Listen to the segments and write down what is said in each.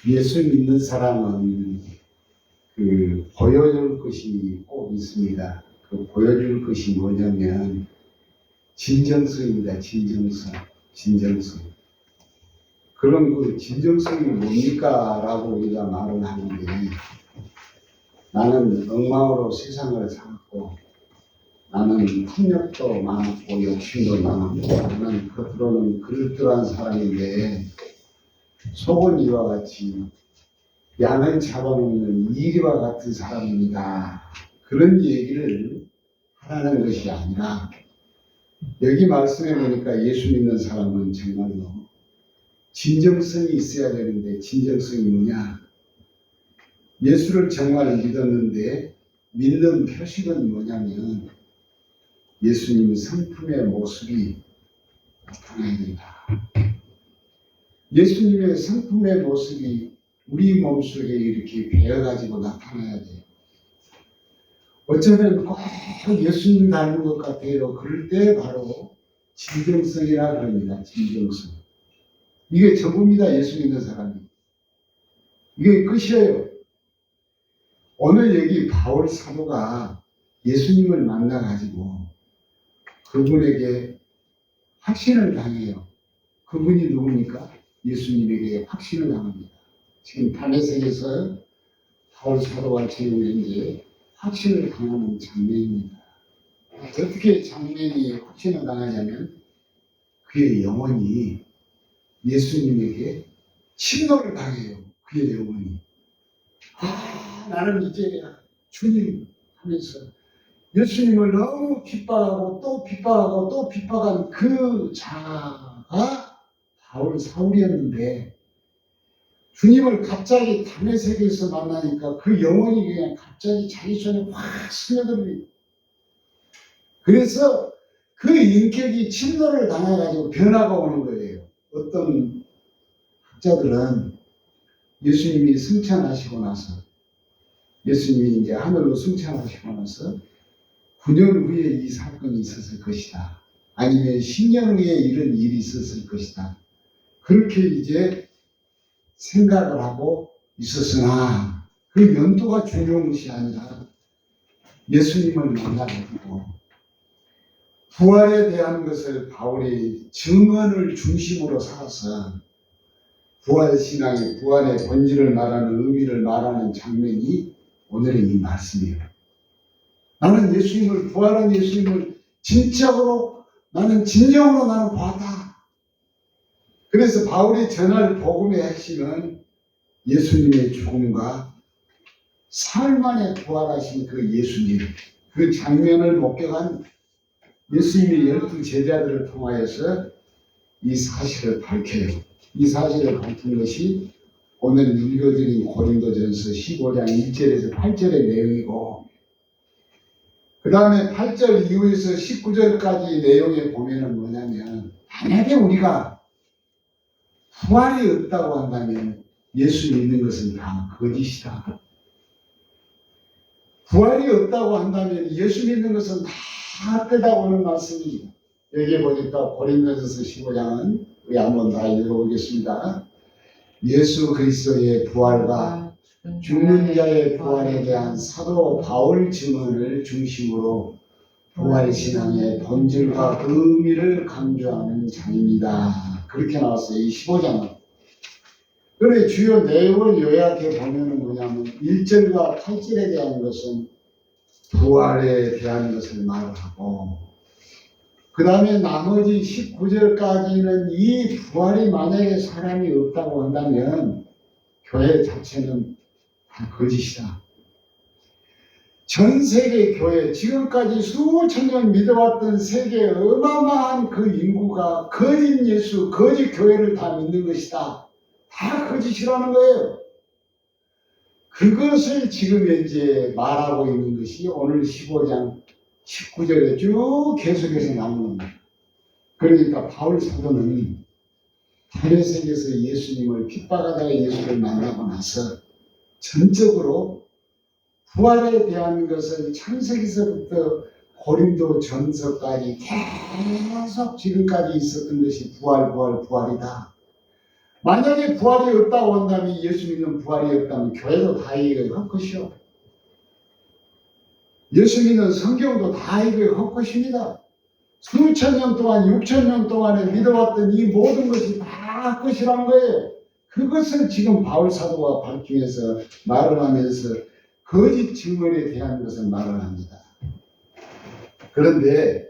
예수 믿는 사람은 보여줄 것이 꼭 있습니다. 그 보여줄 것이 뭐냐면 진정성입니다. 진정성. 그럼 그 진정성이 뭡니까? 라고 우리가 말을 하는데, 나는 엉망으로 세상을 살았고, 나는 탐욕도 많았고 욕심도 많았고, 나는 겉으로는 그럴듯한 사람인데 속은 이와 같이 양을 잡아먹는 이리와 같은 사람입니다. 그런 얘기를 하라는 것이 아니라, 여기 말씀해 보니까 예수 믿는 사람은 정말로 진정성이 있어야 되는데, 진정성이 뭐냐? 예수를 정말 믿었는데 믿는 표식은 뭐냐면 예수님 성품의 모습이 나타나야 된다. 예수님의 성품의 모습이 우리 몸속에 이렇게 배어가지고 나타나야 돼요. 어쩌면 꼭 예수님 닮은 것 같아요. 그럴 때 바로 진정성이라 그럽니다. 진정성. 이게 전부입니다. 예수 믿는 사람이. 이게 끝이에요. 오늘 여기 바울 사도가 예수님을 만나가지고 그분에게 확신을 당해요. 그분이 누굽니까? 예수님에게 확신을 당합니다. 지금 다메섹에서 바울 사도가 지금 이제 확신을 당하는 장면입니다. 어떻게 장면이 확신을 당하냐면 그의 영혼이 예수님에게 침노를 당해요. 그의 영혼이. 나는 이제 주님 하면서 예수님을 너무 핍박하고 또 핍박하고 또 핍박한 그 자가 바울 사울이었는데, 주님을 갑자기 다메섹에서 만나니까 그 영혼이 그냥 갑자기 자기 손에 확 스며듭니다. 그래서 그 인격이 침노를 당해가지고 변화가 오는 거예요. 어떤 학자들은 예수님이 승천하시고 나서, 예수님이 이제 하늘로 승천하시고 나서 9년 후에 이 사건이 있었을 것이다. 아니면 10년 후에 이런 일이 있었을 것이다. 그렇게 이제 생각을 하고 있었으나 그 연도가 중요한 것이 아니라 예수님을 만나가지고 부활에 대한 것을 바울이 증언을 중심으로 살아서 부활신앙의 부활의 본질을 말하는, 의미를 말하는 장면이 오늘의 이 말씀이에요. 나는 예수님을, 부활한 예수님을 진짜로, 나는 진정으로 나는 봤다. 그래서 바울이 전할 복음의 핵심은 예수님의 죽음과 사흘 만에 부활하신 그 예수님, 그 장면을 목격한 예수님의 12 제자들을 통하여서 이 사실을 밝혀요. 이 사실을 밝힌 것이 오늘 읽어드린 고린도전서 15장 1절에서 8절의 내용이고, 그 다음에 8절 이후에서 19절까지 내용에 보면은 뭐냐면, 만약에 우리가 부활이 없다고 한다면 예수 믿는 것은 다 거짓이다. 부활이 없다고 한다면 예수 믿는 것은 다 헛되다고 하는 말씀입니다. 여기 보니까 고린도전서 15장은 우리 한번 다 읽어보겠습니다. 예수 그리스도의 부활과 죽는 자의 부활에 대한 사도 바울 증언을 중심으로 부활신앙의 본질과 의미를 강조하는 장입니다. 그렇게 나왔어요. 이 15장은. 그런데 주요 내용을 요약해 보면 뭐냐면 1절과 8절에 대한 것은 부활에 대한 것을 말하고, 그 다음에 나머지 19절까지는 이 부활이 만약에 사람이 없다고 한다면 교회 자체는 다 거짓이다. 전 세계 교회, 지금까지 수천 년 믿어왔던 세계 어마어마한 그 인구가 거짓 예수, 거짓 교회를 다 믿는 것이다. 다 거짓이라는 거예요. 그것을 지금 현재 말하고 있는 것이 오늘 15장 19절에 쭉 계속해서 나오는 겁니다. 그러니까 바울 사도는 다메섹에서 예수님을 핍박하다가 예수를 만나고 나서 전적으로 부활에 대한 것을 창세기서부터 고린도 전서까지 계속 지금까지 있었던 것이 부활이다. 만약에 부활이 없다고 한다면, 예수 믿는 부활이 없다면 교회도 다 이거 헛것이요. 예수 믿는 성경도 다 이거 헛것입니다. 수천 년 동안, 6천 년 동안에 믿어왔던 이 모든 것이 다 헛것이란 거예요. 그것을 지금 바울 사도가 밝히면서 말을 하면서 거짓 증언에 대한 것을 말을 합니다. 그런데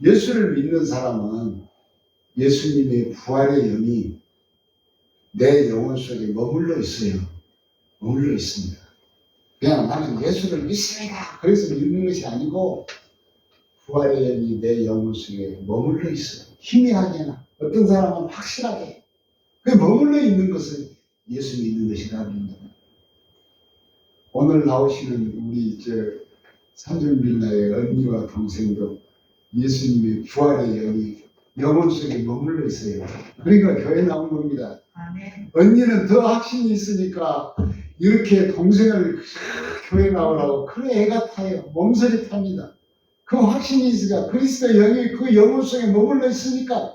예수를 믿는 사람은 예수님의 부활의 영이 내 영혼 속에 머물러 있어요. 머물러 있습니다. 그냥 나는 예수를 믿습니다. 그래서 믿는 것이 아니고 부활의 영이 내 영혼 속에 머물러 있어요. 희미하게나 어떤 사람은 확실하게. 그 머물러 있는 것을 예수 믿는 것이라고 합니다. 오늘 나오시는 우리 산중빌라의 언니와 동생도 예수님의 부활의 영이 영혼 속에 머물러 있어요. 그러니까 교회 나온 겁니다. 아멘. 언니는 더 확신이 있으니까 이렇게 동생을 교회 나오라고 그래 애가 타요. 몸서리 탑니다. 그 확신이 있으니까 그리스도의 영이 그 영혼 속에 머물러 있으니까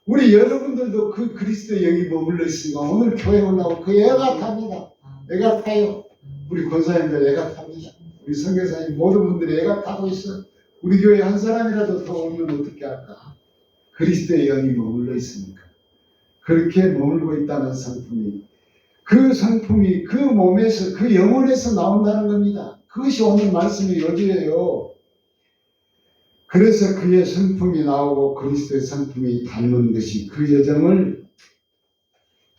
우리 여러분들도 그 그리스도의 영이 머물러 있으니까 오늘 교회 올라오고 그 애가 탑니다. 애가 타요. 우리 권사님들 애가 탑니다. 우리 선교사님 모든 분들이 애가 타고 있어. 우리 교회 한 사람이라도 더 오면 어떻게 할까? 그리스도의 영이 머물러 있으니까. 그렇게 머물고 있다는 성품이, 그 성품이 그 몸에서, 그 영혼에서 나온다는 겁니다. 그것이 오늘 말씀의 요지예요. 그래서 그의 성품이 나오고 그리스도의 성품이 닮은 것이 그 여정을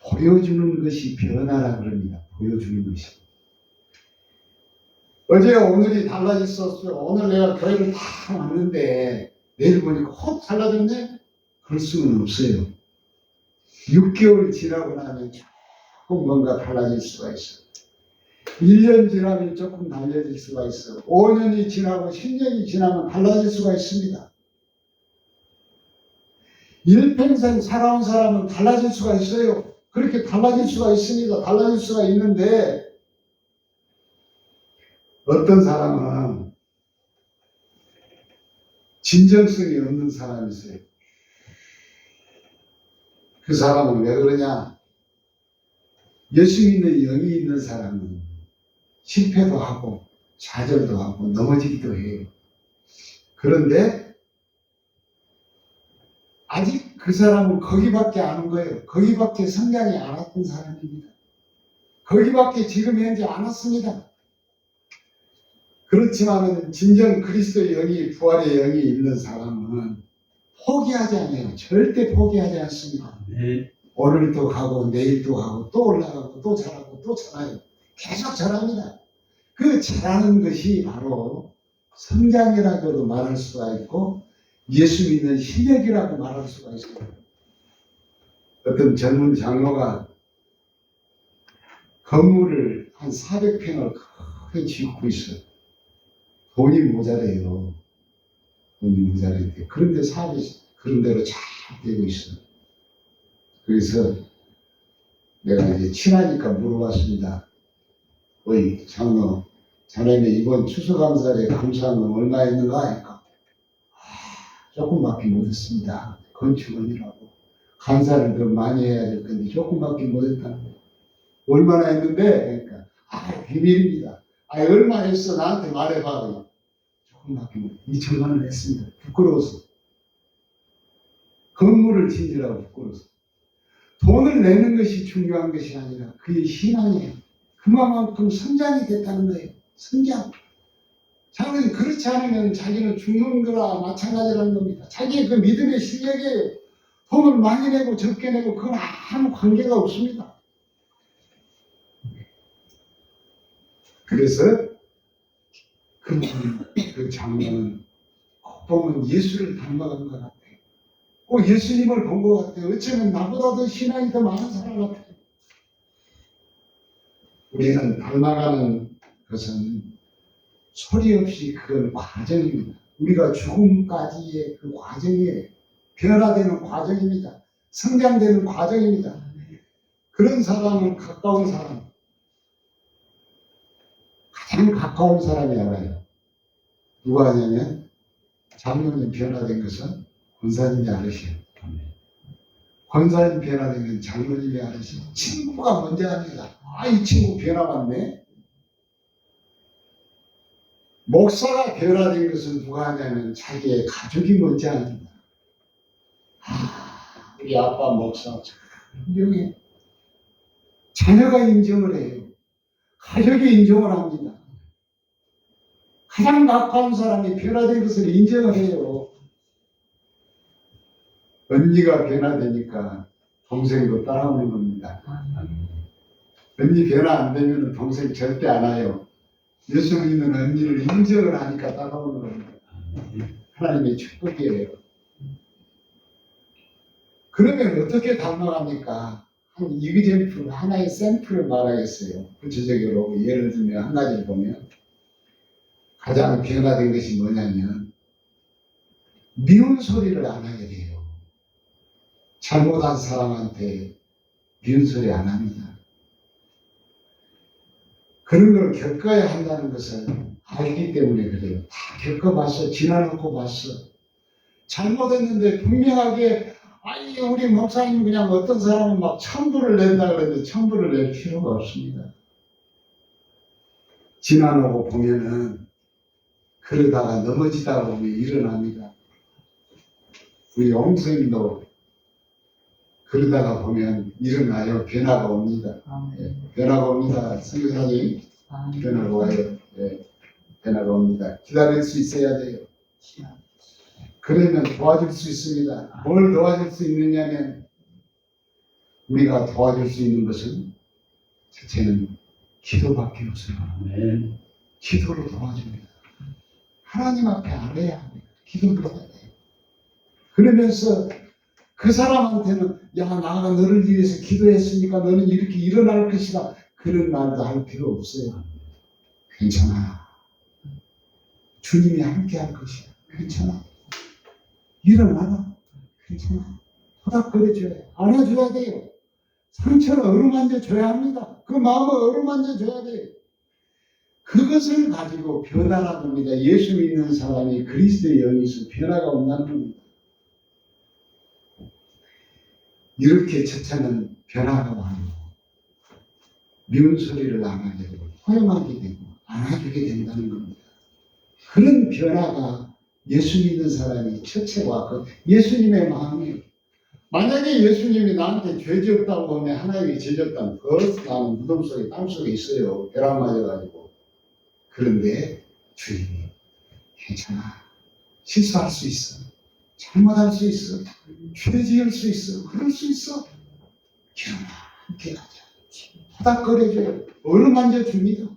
보여주는 것이 변화라 그럽니다. 보여주는 것이. 어제와 오늘이 달라졌었어요. 오늘 내가 교회를 다 왔는데 내일 보니까 헛 달라졌네? 그럴 수는 없어요. 6개월 지나고 나면 조금 뭔가 달라질 수가 있어. 1년 지나면 조금 달라질 수가 있어. 5년이 지나고 10년이 지나면 달라질 수가 있습니다. 일평생 살아온 사람은 달라질 수가 있어요. 그렇게 달라질 수가 있습니다. 달라질 수가 있는데 어떤 사람은 진정성이 없는 사람이 있어요. 그 사람은 왜 그러냐? 예수 믿는 영이 있는 사람은 실패도 하고 좌절도 하고 넘어지기도 해요. 그런데 아직 그 사람은 거기밖에 안 온 거예요. 거기밖에 성장이 안 왔던 사람입니다. 거기밖에 지금 현재 안 왔습니다. 그렇지만은 진정 그리스도의 영이, 부활의 영이 있는 사람은 포기하지 않아요. 절대 포기하지 않습니다. 네. 오늘도 가고 내일도 가고 또 올라가고 또 잘하고 또 잘해요. 계속 잘합니다. 그 잘하는 것이 바로 성장이라고도 말할 수가 있고 예수 믿는 실력이라고 말할 수가 있어요. 어떤 젊은 장로가 건물을 한 400평을 크게 짓고 있어요. 돈이 모자라요. 돈이 모자라는데 그런데 사업이 그런 대로 잘 되고 있어요. 그래서 내가 이제 친하니까 물어봤습니다. 어이 장로, 자네는 이번 추수감사에 감사하면 얼마 했는가 하니까 조금밖에 못했습니다. 건축원이라고 감사를 더 많이 해야 될 건데 조금밖에 못했다는 거예요. 얼마나 했는데? 그러니까 비밀입니다. 얼마 했어? 나한테 말해봐. 조금밖에 못. 2천만 원 했습니다. 부끄러워서. 건물을 짓느라고 부끄러워서. 돈을 내는 것이 중요한 것이 아니라 그의 신앙이에요. 그만큼 성장이 됐다는 거예요. 성장. 자기는 그렇지 않으면 자기는 죽는 거라 마찬가지라는 겁니다. 자기의 그 믿음의 실력에 돈을 많이 내고 적게 내고 그건 아무 관계가 없습니다. 그래서 그 장면은 꼭 보면 예수를 닮아간 것 같아요. 꼭 예수님을 본 것 같아요. 어쩌면 나보다 더 신앙이 더 많은 사람 같아요. 우리는 닮아가는 것은 소리 없이 그건 과정입니다. 우리가 죽음까지의 그 과정이에요. 변화되는 과정입니다. 성장되는 과정입니다. 그런 사람은 가까운 사람, 가장 가까운 사람이 알아요. 누가 하냐면 장로님 변화된 것은 권사님이 알으셔요. 권사님 변화되면 장로님이 하듯이 친구가 먼저 합니다. 아, 이 친구 변화 왔네. 목사가 변화된 것은 누가 하냐면 자기의 가족이 먼저 합니다. 아, 우리 아빠 목사 참 훌륭해. 자녀가 인정을 해요. 가족이 인정을 합니다. 가장 가까운 사람이 변화된 것을 인정을 해요. 언니가 변화되니까 동생도 따라오는 겁니다. 언니 변화 안 되면 동생 절대 안 와요. 예수 믿는 언니를 인정을 하니까 따라오는 겁니다. 하나님의 축복이에요. 그러면 어떻게 닮아갑니까? 한 이그젠플, 하나의 샘플을 말하겠어요. 구체적으로 예를 들면 한 가지를 보면 가장 변화된 것이 뭐냐면 미운 소리를 안 하게 돼요. 잘못한 사람한테 미운 소리 안 합니다. 그런 걸 겪어야 한다는 것을 알기 때문에 그래요. 다 겪어봤어. 지나놓고 봤어. 잘못했는데 분명하게 아니 우리 목사님 그냥 어떤 사람은 막 천부를 낸다 그러는데 천부를 낼 필요가 없습니다. 지나놓고 보면은 그러다가 넘어지다 보면 일어납니다. 우리 홍수님도 그러다가 보면 일어나요. 변화가 옵니다. 예, 변화가 옵니다. 선교사님 변화가 와요. 예, 변화가 옵니다. 기다릴 수 있어야 돼요. 그러면 도와줄 수 있습니다. 뭘 도와줄 수 있느냐면 우리가 도와줄 수 있는 것은 첫째는 기도밖에 없어요. 기도로 도와줍니다. 하나님 앞에 알아야 합니다. 기도를 해야 돼요. 그러면서 그 사람한테는 야 나가 너를 위해서 기도했으니까 너는 이렇게 일어날 것이다. 그런 말도 할 필요 없어요. 괜찮아. 주님이 함께 할 것이야. 괜찮아. 일어나라. 괜찮아. 토닥거려줘야 돼. 안아줘야 돼요. 상처를 어루만져줘야 합니다. 그 마음을 어루만져줘야 돼요. 그것을 가지고 변화라고 합니다. 예수 믿는 사람이 그리스도의 영에서 변화가 온다는 겁니다. 이렇게 첫째는 변화가 와요. 미운 소리를 안 하게 되고 허용하게 되고 안아주게 된다는 겁니다. 그런 변화가 예수 믿는 사람이 첫째와 그 예수님의 마음이에요. 만약에 예수님이 나한테 죄 지었다고 하면 하나님이 죄 지었다면 벌써 나는 무덤 속에 땅 속에 있어요. 벼락 맞아가지고. 그런데 주님이 괜찮아. 실수할 수 있어. 잘못할 수 있어. 죄 지을 수 있어. 그럴 수 있어. 일어나. 함께 가자. 토닥거려줘요. 어루만져줍니다.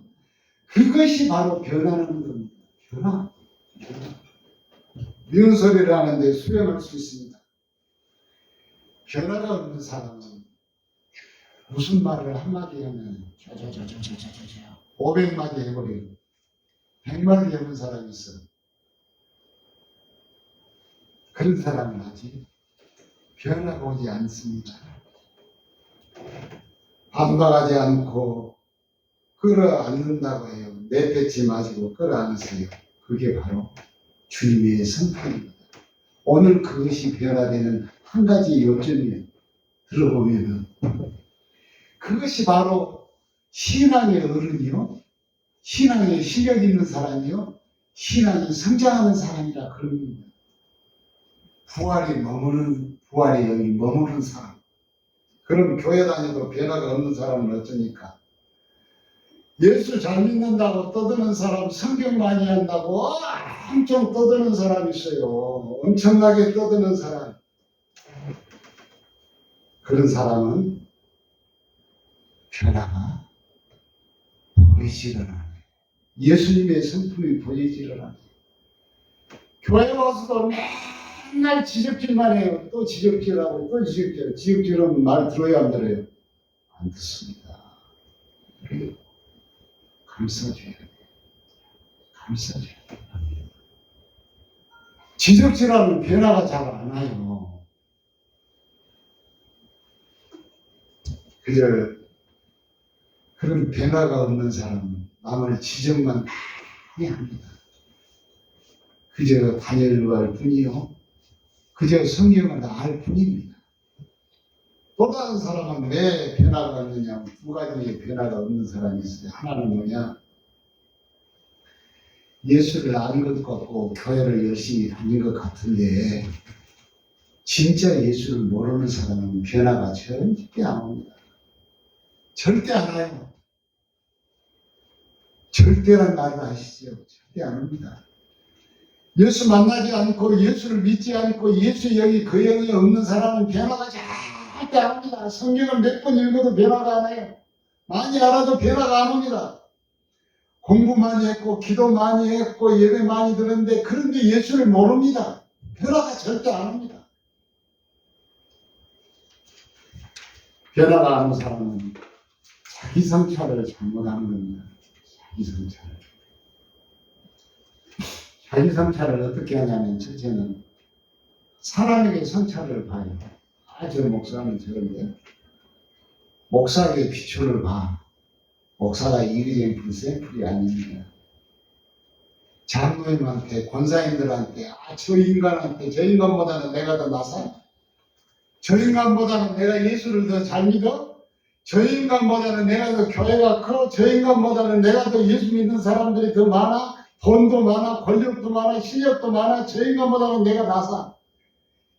그것이 바로 변화라는 겁니다. 변화. 미운 소리를 하는데 수용할 수 있습니다. 변화가 없는 사람은 무슨 말을 한마디 하면 500마디 해버려요. 100마디 해본 사람이 있어. 그런 사람은 아직 변화가 오지 않습니다. 반박하지 않고 끌어안는다고 해요. 내뱉지 마시고 끌어안으세요. 그게 바로 주님의 성품입니다. 오늘 그것이 변화되는 한 가지 요점이에요. 들어보면은 그것이 바로 신앙의 어른이요, 신앙의 실력 있는 사람이요, 신앙이 성장하는 사람이라 그런 겁니다. 부활의 영이 머무는 사람. 그럼 교회 다녀도 변화가 없는 사람은 어쩌니까? 예수 잘 믿는다고 떠드는 사람, 성경 많이 한다고 엄청 떠드는 사람 있어요. 엄청나게 떠드는 사람. 그런 사람은 변화가 보이지를 않아요. 예수님의 성품이 보이지를 않아요. 교회 와서도 맨날 지적질만 해요. 또 지적질하고 또 지적질. 지적질은 말 들어요, 안 들어요? 안 듣습니다. 감싸줘야 돼요. 감싸줘야 돼요. 지적질하면 변화가 잘 안 와요. 그저 그런 변화가 없는 사람은 남을 지적만 많이 합니다. 그저 다니엘로 할 뿐이요. 그저 성경을 알 뿐입니다. 또 다른 사람은 왜 변화가 없느냐? 두 가지의 변화가 없는 사람이 있어요. 하나는 뭐냐? 예수를 아는 것 같고 교회를 열심히 다닌 것 같은데 진짜 예수를 모르는 사람은 변화가 절대 안 옵니다. 절대 안 와요. 절대란 말을 아시죠? 절대 안 옵니다. 예수 만나지 않고 예수를 믿지 않고 예수 여기 그 영이 없는 사람은 변화가 절대 안 옵니다. 성경을 몇 번 읽어도 변화가 안 와요. 많이 알아도 변화가 안 옵니다. 공부 많이 했고 기도 많이 했고 예배 많이 들었는데 그런데 예수를 모릅니다. 변화가 절대 안 옵니다. 변화가 안 오는 사람은 자기 성찰을 잘못하는 겁니다. 자기 성찰을. 자기 성찰을 어떻게 하냐면 첫째는 사람에게 성찰을 봐요. 저 목사는 저런데 목사에게 비추를 봐. 목사가 이그젠플 샘플이 아닙니다. 장로님한테 권사님들한테 저 인간한테 저 인간보다는 내가 더 나사? 저 인간보다는 내가 예수를 더 잘 믿어? 저 인간보다는 내가 더 교회가 커? 저 인간보다는 내가 더 예수 믿는 사람들이 더 많아? 돈도 많아? 권력도 많아? 실력도 많아? 저 인간보다는 내가 나사?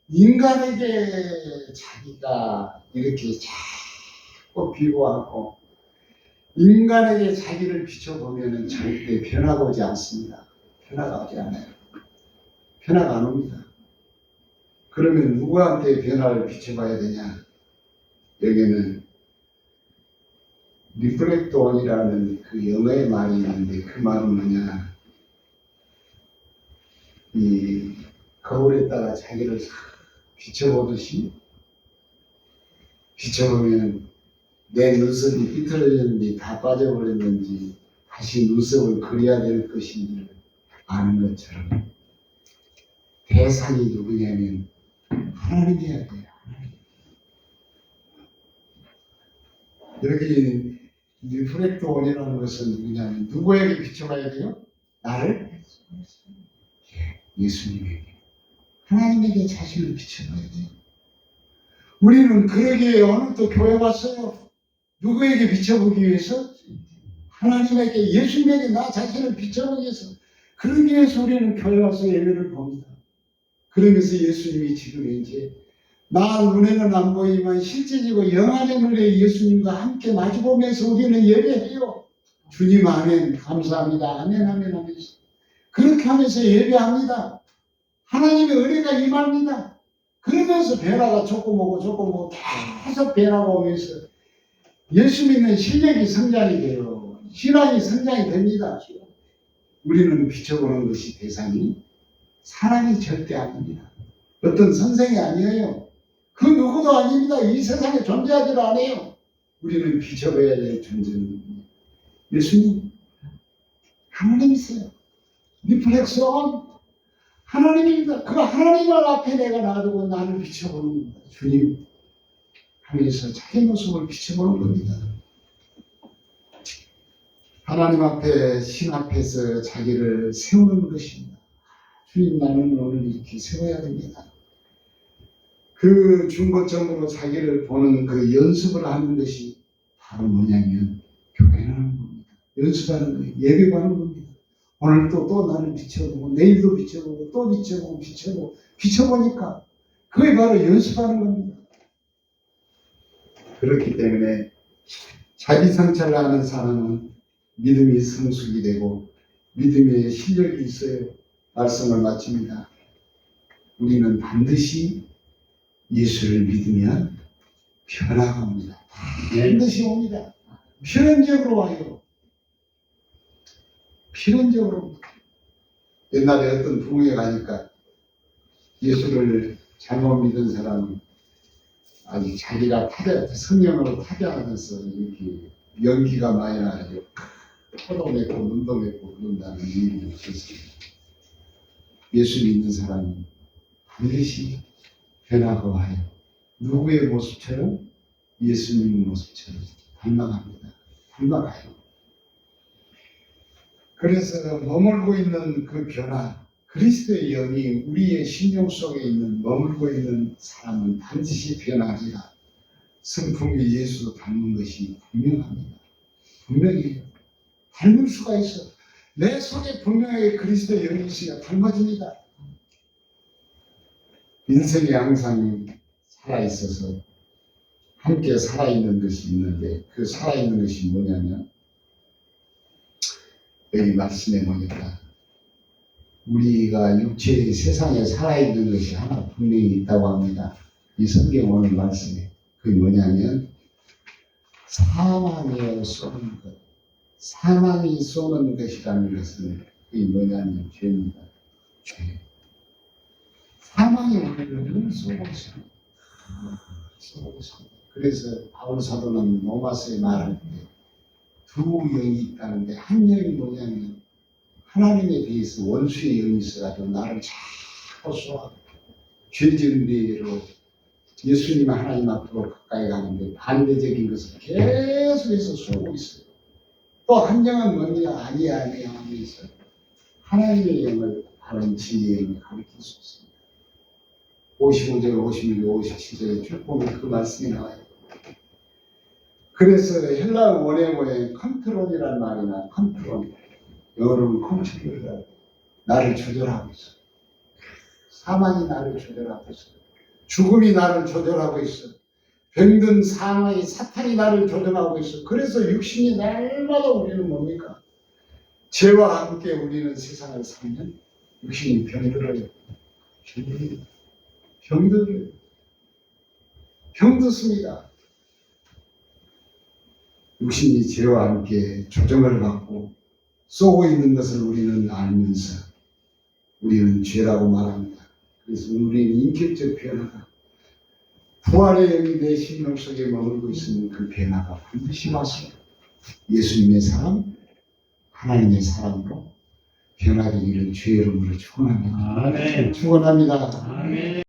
인간에게 자기가 이렇게 자꾸 비교하고 인간에게 자기를 비춰보면 절대 변화가 오지 않습니다. 변화가 오지 않아요. 변화가 안 옵니다. 그러면 누구한테 변화를 비춰봐야 되냐? 여기는 리플렉트 온이라는 그 영어의 말이 있는데 그 말은 뭐냐? 이 거울에다가 자기를 비춰보듯이 비춰보면 내 눈썹이 삐뚤어졌는지 다 빠져버렸는지 다시 눈썹을 그려야 될 것인지를 아는 것처럼 대상이 누구냐면 하나님이어야 돼요. 여기 리프렉트 온이라는 것은 누구냐면 누구에게 비춰봐야 돼요? 나를? 예수님에게. 하나님에게 자신을 비춰봐야 돼요. 우리는 그러기에 오늘 또 교회 왔어요. 누구에게 비춰보기 위해서? 하나님에게, 예수님에게 나 자신을 비춰보기 위해서. 그러기 위해서 우리는 교회 와서 예배를 봅니다. 그러면서 예수님이 지금 이제 나 눈에는 안 보이지만 실제적으로 영안의 눈에 예수님과 함께 마주보면서 우리는 예배해요. 주님 아멘 감사합니다. 아멘 아멘 하면서 그렇게 하면서 예배합니다. 하나님의 은혜가 임합니다. 그러면서 변화가 조금 오고 계속 변화가 오면서 예수 믿는 실력이 성장이 돼요. 신앙이 성장이 됩니다. 우리는 비춰보는 것이 대상이 사람이 절대 아닙니다. 어떤 선생이 아니에요. 그 누구도 아닙니다. 이 세상에 존재하지도 않아요. 우리는 비춰봐야 될 존재는 예수님, 하나님이세요. 리플렉션 하나님입니다. 그 하나님을 앞에 내가 놔두고 나를 비춰보는 겁니다. 주님 하면서 자기 모습을 비춰보는 겁니다. 하나님 앞에 신 앞에서 자기를 세우는 것입니다. 주님 나는 오늘 이렇게 세워야 됩니다. 그 중고점으로 자기를 보는 그 연습을 하는 것이 바로 뭐냐면 교회를 하는 겁니다. 연습하는 거예요. 예배하는 겁니다. 오늘도 또 나를 비춰보고 내일도 비춰보고 또 비춰보고 비춰보니까 그게 바로 연습하는 겁니다. 그렇기 때문에 자기 성찰을 하는 사람은 믿음이 성숙이 되고 믿음의 실력이 있어요. 말씀을 마칩니다. 우리는 반드시 예수를 믿으면 변화가 옵니다. 반드시 옵니다. 필연적으로 와요. 필연적으로. 옛날에 어떤 부흥회 가니까 예수를 잘못 믿은 사람은 아직 자기가 성령으로 타격하면서 이렇게 연기가 많이 나가지고 코도 맺고 눈도 맺고 그런다는 얘기를 들었습니다. 예수 믿는 사람은 반드시 변화가 와요. 누구의 모습처럼? 예수님 모습처럼 닮아갑니다. 닮아가요. 그래서 머물고 있는 그 변화, 그리스도의 영이 우리의 심령 속에 있는 머물고 있는 사람은 반드시 변화하리라. 성품이 예수 닮은 것이 분명합니다. 분명해요. 닮을 수가 있어. 내 속에 분명하게 그리스도의 영이 있으니까 닮아집니다. 인생이 항상 살아있어서 함께 살아있는 것이 있는데 그 살아있는 것이 뭐냐면 여기 말씀에 보니까 우리가 육체의 세상에 살아있는 것이 하나 분명히 있다고 합니다. 이 성경 오늘 말씀에 그게 뭐냐면 사망에 쏘는 것. 사망이 쏘는 것이라는 것은 그게 뭐냐면 죄입니다. 죄. 사망이 우리를 쏘고 있습니다. 쏘고 있습니다. 그래서 바울 사도는 로마서에 말할 때 두 영이 있다는데 한 영이 뭐냐면 하나님에 대해서 원수의 영이 있어가지고 나를 자꾸 쏘아요. 죄 지은 대로 예수님 하나님 앞으로 가까이 가는데 반대적인 것을 계속해서 쏘고 있어요. 또 한 영은 뭐냐? 아니야 하면서 하나님의 영을 바른 진리의 영을 가르칠 수 있습니다. 55절, 56절, 57절에 쭉 보면 그 말씀이 나와요. 그래서 헬라어 원어에 컨트롤이라는 말이나 컨트롤, 영어로는 컨트롤이라고 나를 조절하고 있어. 사망이 나를 조절하고 있어. 죽음이 나를 조절하고 있어. 병든 상황이 사탄이 나를 조절하고 있어. 그래서 육신이 날마다 우리는 뭡니까? 죄와 함께 우리는 세상을 살면 육신이 병들어요. 병들어요. 병들습니다. 육신이 죄와 함께 조정을 받고 쏘고 있는 것을 우리는 알면서 우리는 죄라고 말합니다. 그래서 우리는 인격적 변화가 부활의 영이 내 심령 속에 머물고 있으면 그 변화가 반드시 와서 예수님의 사랑, 하나님의 사랑으로 변화되기를 주의 이름으로 축원합니다. 아멘. 축원합니다. 아멘.